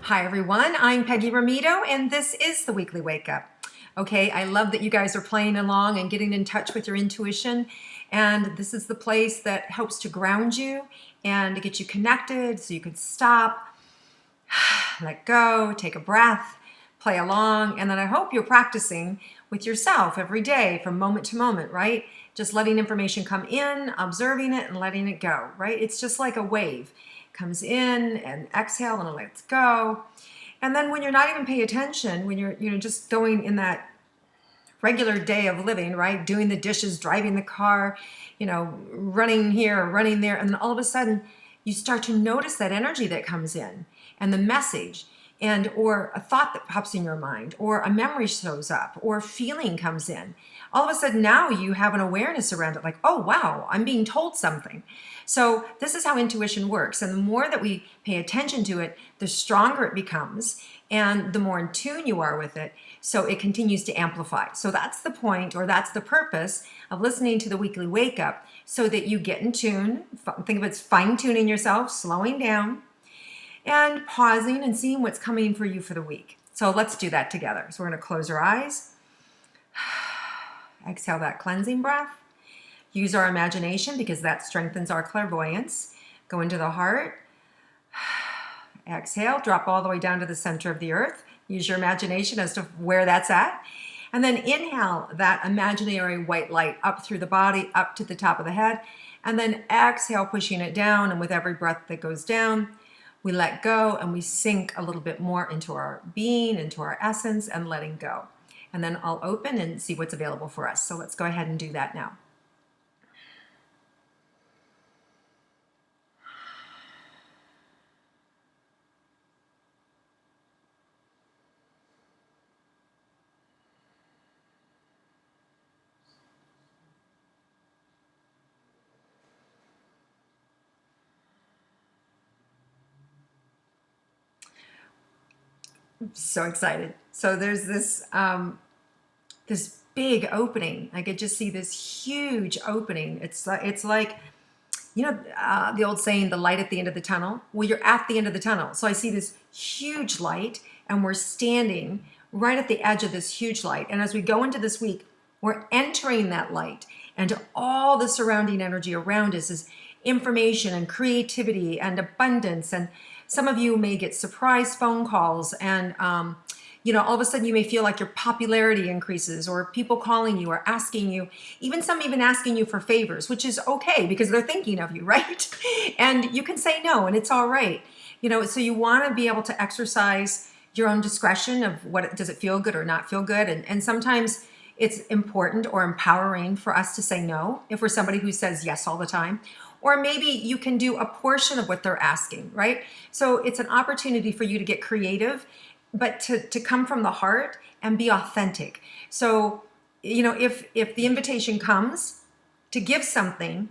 Hi everyone, I'm Peggy Rometo and this is the Weekly Wake Up. Okay, I love that you guys are playing along and getting in touch with your intuition, and this is the place that helps to ground you and to get you connected so you can stop, let go, take a breath, play along, and then I hope you're practicing with yourself every day from moment to moment, right? Just letting information come in, observing it, and letting it go, right? It's just like a wave. It comes in and exhale and it lets go. And then when you're not even paying attention, when you're just going in that regular day of living, right? Doing the dishes, driving the car, running here, running there, and then all of a sudden you start to notice that energy that comes in and the message and or a thought that pops in your mind or a memory shows up or a feeling comes in. All of a sudden now you have an awareness around it, like, oh wow, I'm being told something. So this is how intuition works, and the more that we pay attention to it, the stronger it becomes and the more in tune you are with it, so it continues to amplify. So that's the point, or that's the purpose of listening to the Weekly Wake Up, so that you get in tune. Think of it as fine-tuning yourself, slowing down and pausing and seeing what's coming for you for the week. So let's do that together. So we're going to close our eyes, exhale that cleansing breath, use our imagination because that strengthens our clairvoyance. Go into the heart, exhale, drop all the way down to the center of the earth. Use your imagination as to where that's at. And then inhale that imaginary white light up through the body, up to the top of the head. And then exhale, pushing it down. And with every breath that goes down, we let go and we sink a little bit more into our being, into our essence, and letting go. And then I'll open and see what's available for us. So let's go ahead and do that now. So excited. So there's this big opening. I could just see this huge opening. It's like the old saying, the light at the end of the tunnel. Well, you're at the end of the tunnel. So I see this huge light, and we're standing right at the edge of this huge light. And as we go into this week, we're entering that light, and all the surrounding energy around us is information and creativity and abundance. And some of you may get surprise phone calls, and all of a sudden you may feel like your popularity increases, or people calling you or asking you, some even asking you for favors, which is okay because they're thinking of you, right? And you can say no, and it's all right. So you want to be able to exercise your own discretion of does it feel good or not feel good. And sometimes it's important or empowering for us to say no if we're somebody who says yes all the time. Or maybe you can do a portion of what they're asking, right? So it's an opportunity for you to get creative, but to come from the heart and be authentic. So, if the invitation comes to give something,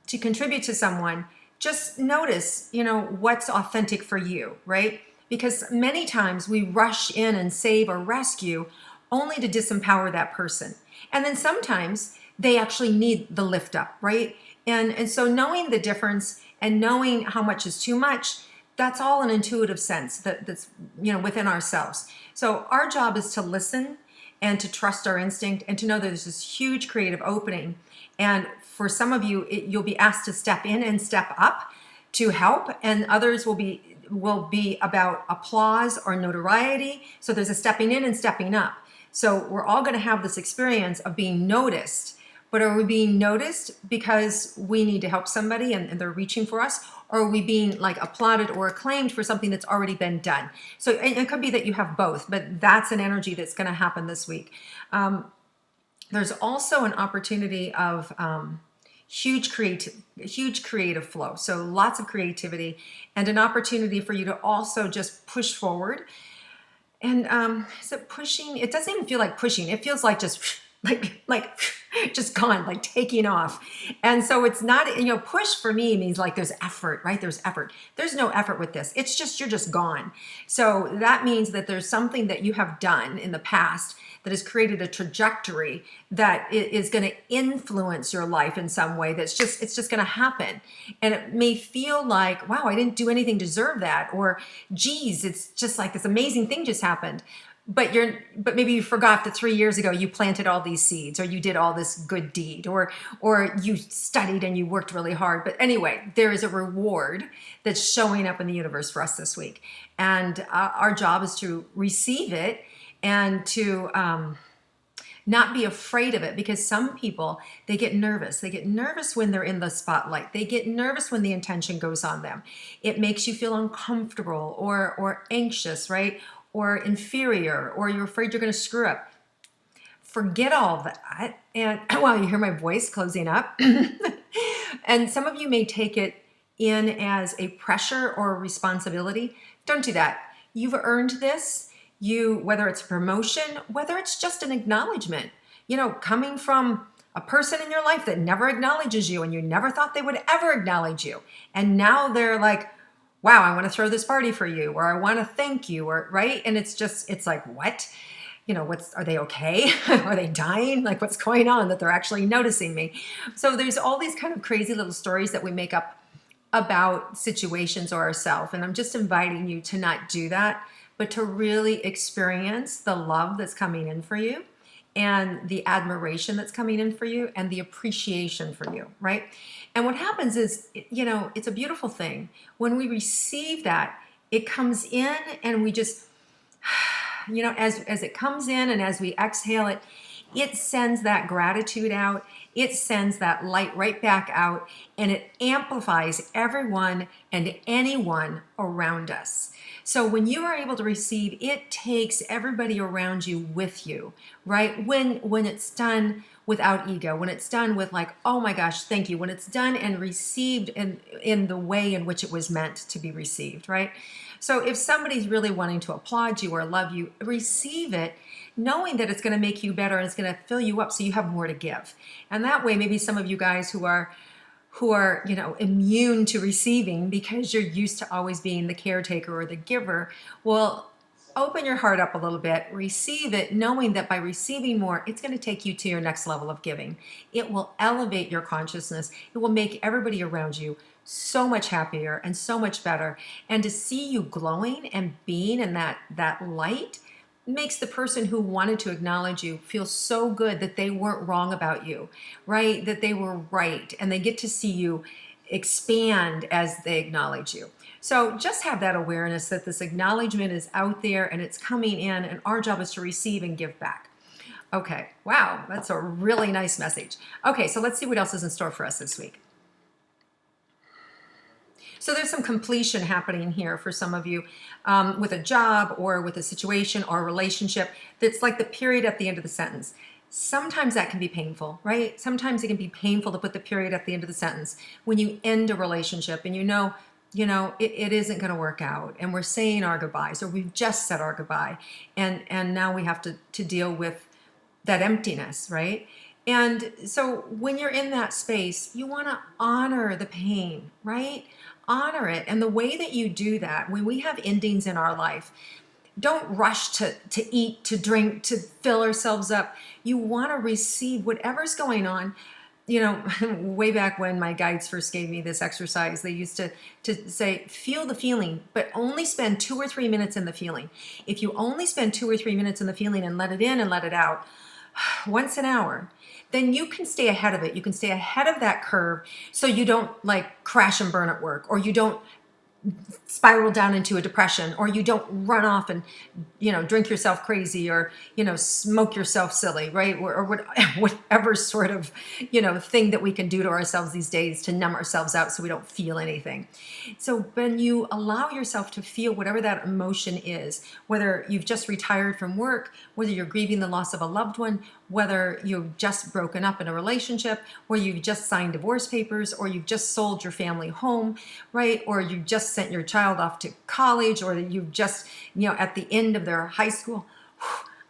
to contribute to someone, just notice, what's authentic for you, right? Because many times we rush in and save or rescue only to disempower that person. And then sometimes they actually need the lift up, right? And so knowing the difference and knowing how much is too much, that's all an intuitive sense that's within ourselves. So our job is to listen and to trust our instinct and to know that there's this huge creative opening. And for some of you, you'll be asked to step in and step up to help, and others will be about applause or notoriety. So there's a stepping in and stepping up. So we're all going to have this experience of being noticed. But are we being noticed because we need to help somebody and they're reaching for us? Or are we being like applauded or acclaimed for something that's already been done? So it could be that you have both, but that's an energy that's going to happen this week. There's also an opportunity of huge creative flow. So lots of creativity and an opportunity for you to also just push forward. And is it pushing? It doesn't even feel like pushing. It feels like just like just gone, like taking off. And so it's not, push for me means like there's effort, right? There's effort. There's no effort with this. It's just, you're just gone. So that means that there's something that you have done in the past that has created a trajectory that is going to influence your life in some way. It's just going to happen. And it may feel like, wow, I didn't do anything to deserve that. Or, geez, it's just like this amazing thing just happened. But maybe you forgot that 3 years ago you planted all these seeds, or you did all this good deed, or you studied and you worked really hard. But anyway, there is a reward that's showing up in the universe for us this week, and our job is to receive it and to not be afraid of it, because some people, they get nervous. They get nervous when they're in the spotlight. They get nervous when the attention goes on them. It makes you feel uncomfortable or anxious, right? Or inferior, or you're afraid you're going to screw up. Forget all that. And wow, you hear my voice closing up. And some of you may take it in as a pressure or a responsibility. Don't do that. You've earned this. Whether it's a promotion, whether it's just an acknowledgement, coming from a person in your life that never acknowledges you, and you never thought they would ever acknowledge you. And now they're like, wow, I want to throw this party for you, or I want to thank you, or right. And it's like, what? Are they okay? Are they dying? Like, what's going on that they're actually noticing me? So there's all these kind of crazy little stories that we make up about situations or ourselves. And I'm just inviting you to not do that, but to really experience the love that's coming in for you, and the admiration that's coming in for you, and the appreciation for you, right? And what happens is, it's a beautiful thing. When we receive that, it comes in, and we just, as it comes in and as we exhale it, it sends that gratitude out. It sends that light right back out, and it amplifies everyone and anyone around us. So when you are able to receive, it takes everybody around you with you, right? When it's done without ego, when it's done with like, oh my gosh, thank you, when it's done and received in the way in which it was meant to be received, right? So if somebody's really wanting to applaud you or love you, receive it, knowing that it's going to make you better and it's going to fill you up so you have more to give. And that way, maybe some of you guys who are immune to receiving because you're used to always being the caretaker or the giver, well, open your heart up a little bit, receive it, knowing that by receiving more, it's going to take you to your next level of giving. It will elevate your consciousness. It will make everybody around you so much happier and so much better. And to see you glowing and being in that light makes the person who wanted to acknowledge you feel so good that they weren't wrong about you, right? That they were right, and they get to see you expand as they acknowledge you. So just have that awareness that this acknowledgement is out there and it's coming in, and our job is to receive and give back. Okay, wow, that's a really nice message. Okay, so let's see what else is in store for us this week. So there's some completion happening here for some of you with a job or with a situation or a relationship that's like the period at the end of the sentence. Sometimes that can be painful, right? Sometimes it can be painful to put the period at the end of the sentence when you end a relationship and it isn't going to work out, and we're saying our goodbyes, or we've just said our goodbye, and now we have to deal with that emptiness, right? And so when you're in that space, you want to honor the pain, right? Honor it. And the way that you do that, when we have endings in our life, don't rush to eat, to drink, to fill ourselves up. You want to receive whatever's going on. Way back when my guides first gave me this exercise, they used to say, feel the feeling, but only spend 2 or 3 minutes in the feeling. If you only spend 2 or 3 minutes in the feeling and let it in and let it out once an hour, then you can stay ahead of it. You can stay ahead of that curve so you don't like crash and burn at work, or you don't spiral down into a depression, or you don't run off and drink yourself crazy, or smoke yourself silly, right? Or whatever sort of thing that we can do to ourselves these days to numb ourselves out so we don't feel anything. So when you allow yourself to feel whatever that emotion is, whether you've just retired from work, whether you're grieving the loss of a loved one, whether you've just broken up in a relationship, or you've just signed divorce papers, or you've just sold your family home, right? Or you just sent your child off to college, or you've just, at the end of their high school,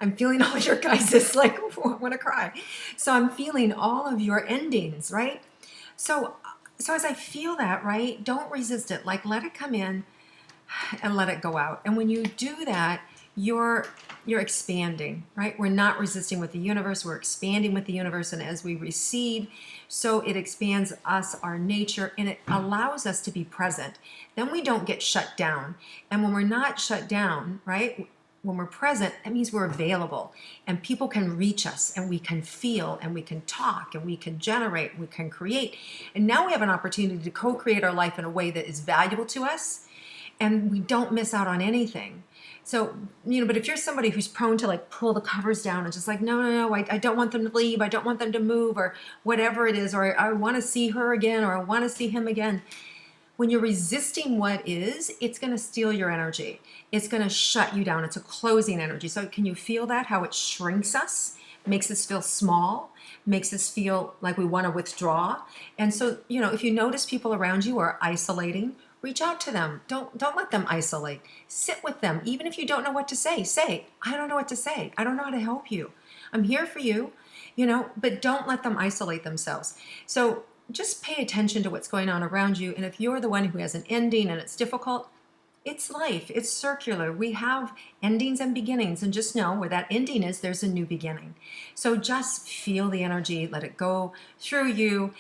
I'm feeling all your guys. It's like, I want to cry. So I'm feeling all of your endings, right? So, so as I feel that, right, don't resist it. Like, let it come in and let it go out. And when you do that, you're expanding, right? We're not resisting with the universe, we're expanding with the universe. And as we receive, so it expands us, our nature, and it allows us to be present. Then we don't get shut down. And when we're not shut down, right, when we're present, that means we're available and people can reach us and we can feel and we can talk and we can generate, we can create. And now we have an opportunity to co-create our life in a way that is valuable to us, and we don't miss out on anything. So, but if you're somebody who's prone to like pull the covers down and just like, no, I don't want them to leave, I don't want them to move, or whatever it is, or I want to see her again, or I want to see him again. When you're resisting what is, it's going to steal your energy. It's going to shut you down. It's a closing energy. So can you feel that? How it shrinks us, makes us feel small, makes us feel like we want to withdraw. And so, if you notice people around you are isolating, reach out to them. Don't let them isolate. Sit with them. Even if you don't know what to say, I don't know what to say. I don't know how to help you. I'm here for you, but don't let them isolate themselves. So just pay attention to what's going on around you. And if you're the one who has an ending and it's difficult, it's life. It's circular. We have endings and beginnings. And just know where that ending is, there's a new beginning. So just feel the energy. Let it go through you.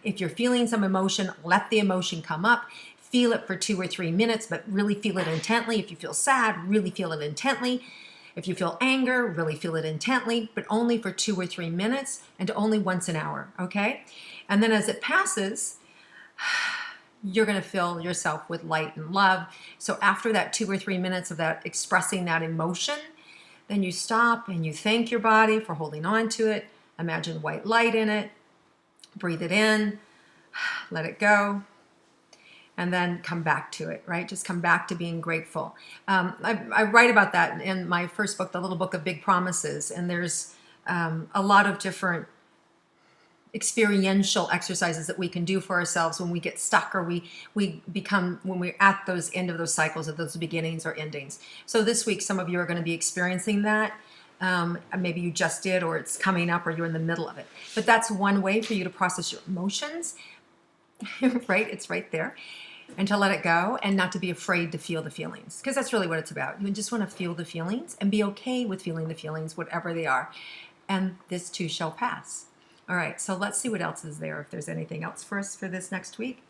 If you're feeling some emotion, let the emotion come up. Feel it for 2 or 3 minutes, but really feel it intently. If you feel sad, really feel it intently. If you feel anger, really feel it intently, but only for 2 or 3 minutes and only once an hour, okay? And then as it passes, you're going to fill yourself with light and love. So after that 2 or 3 minutes of that expressing that emotion, then you stop and you thank your body for holding on to it. Imagine white light in it. Breathe it in, let it go, and then come back to it, right? Just come back to being grateful. I write about that in my first book, The Little Book of Big Promises, and there's a lot of different experiential exercises that we can do for ourselves when we get stuck or we become, when we're at those end of those cycles of those beginnings or endings. So this week, some of you are going to be experiencing that. Maybe you just did, or it's coming up, or you're in the middle of it. But that's one way for you to process your emotions, right? It's right there. And to let it go and not to be afraid to feel the feelings, because that's really what it's about. You just want to feel the feelings and be okay with feeling the feelings, whatever they are. And this too shall pass. All right, so let's see what else is there, if there's anything else for us for this next week.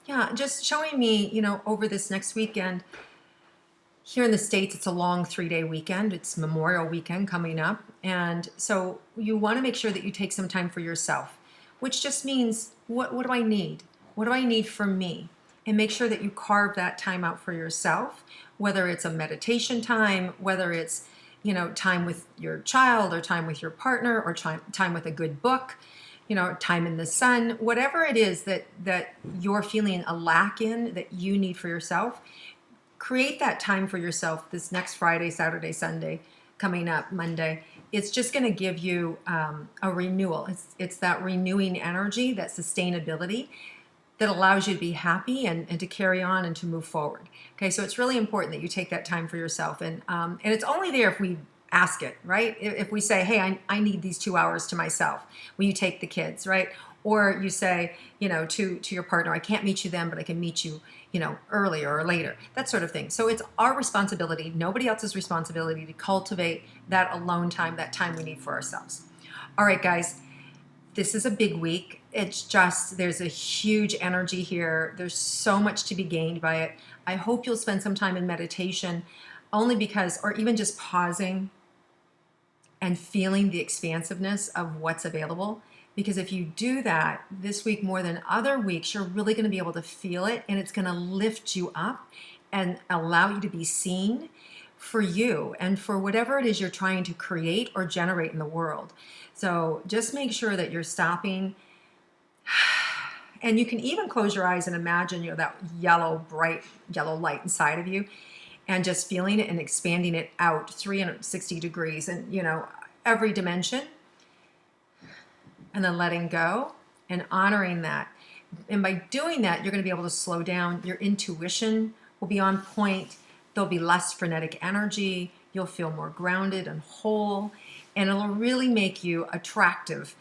Yeah, just showing me, over this next weekend. Here in the States, it's a long 3-day weekend. It's Memorial Weekend coming up. And so you want to make sure that you take some time for yourself, which just means, what do I need? What do I need from me? And make sure that you carve that time out for yourself, whether it's a meditation time, whether it's, time with your child or time with your partner or time with a good book, time in the sun, whatever it is that you're feeling a lack in, that you need for yourself. Create that time for yourself this next Friday, Saturday, Sunday, coming up Monday. It's just going to give you a renewal. It's that renewing energy, that sustainability that allows you to be happy and to carry on and to move forward. Okay, so it's really important that you take that time for yourself. And it's only there if we ask it, right? If we say, hey, I need these 2 hours to myself. Will you take the kids, right? Or you say, to your partner, I can't meet you then, but I can meet you, earlier or later, that sort of thing. So it's our responsibility, nobody else's responsibility, to cultivate that alone time, that time we need for ourselves. All right, guys, this is a big week. It's just, there's a huge energy here. There's so much to be gained by it. I hope you'll spend some time in meditation, only because, or even just pausing and feeling the expansiveness of what's available. Because if you do that this week more than other weeks, you're really going to be able to feel it, and it's going to lift you up and allow you to be seen for you and for whatever it is you're trying to create or generate in the world. So just make sure that you're stopping, and you can even close your eyes and imagine, that bright yellow light inside of you, and just feeling it and expanding it out 360 degrees and, every dimension. And then letting go and honoring that. And by doing that, you're going to be able to slow down. Your intuition will be on point. There'll be less frenetic energy. You'll feel more grounded and whole, and it'll really make you attractive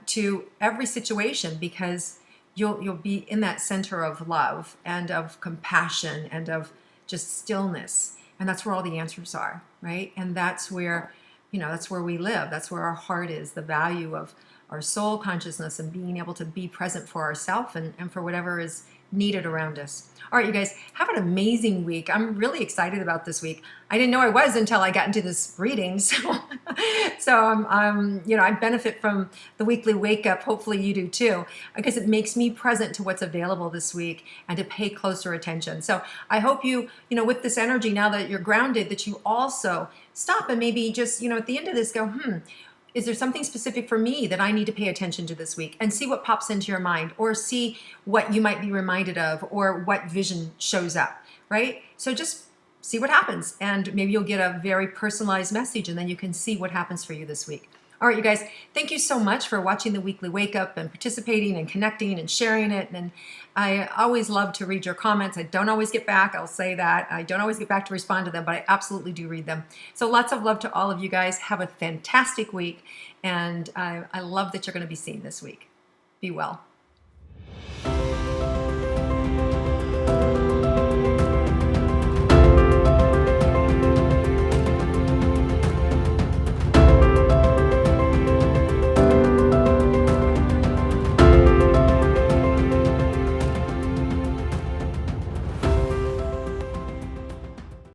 to every situation, because you'll be in that center of love and of compassion and of just stillness, and that's where all the answers are, right? And that's where, that's where we live. That's where our heart is, the value of our soul consciousness and being able to be present for ourselves and for whatever is needed around us. All right, you guys, have an amazing week. I'm really excited about this week. I didn't know I was until I got into this reading. So I benefit from the weekly wake up. Hopefully you do too, because it makes me present to what's available this week and to pay closer attention. So I hope with this energy, now that you're grounded, that you also stop and maybe just, at the end of this go, is there something specific for me that I need to pay attention to this week? And see what pops into your mind, or see what you might be reminded of, or what vision shows up, right? So just see what happens, and maybe you'll get a very personalized message, and then you can see what happens for you this week. All right, you guys, thank you so much for watching the weekly wake up and participating and connecting and sharing it. And I always love to read your comments. I don't always get back. I'll say that. I don't always get back to respond to them, but I absolutely do read them. So lots of love to all of you guys. Have a fantastic week. And I love that you're going to be seen this week. Be well.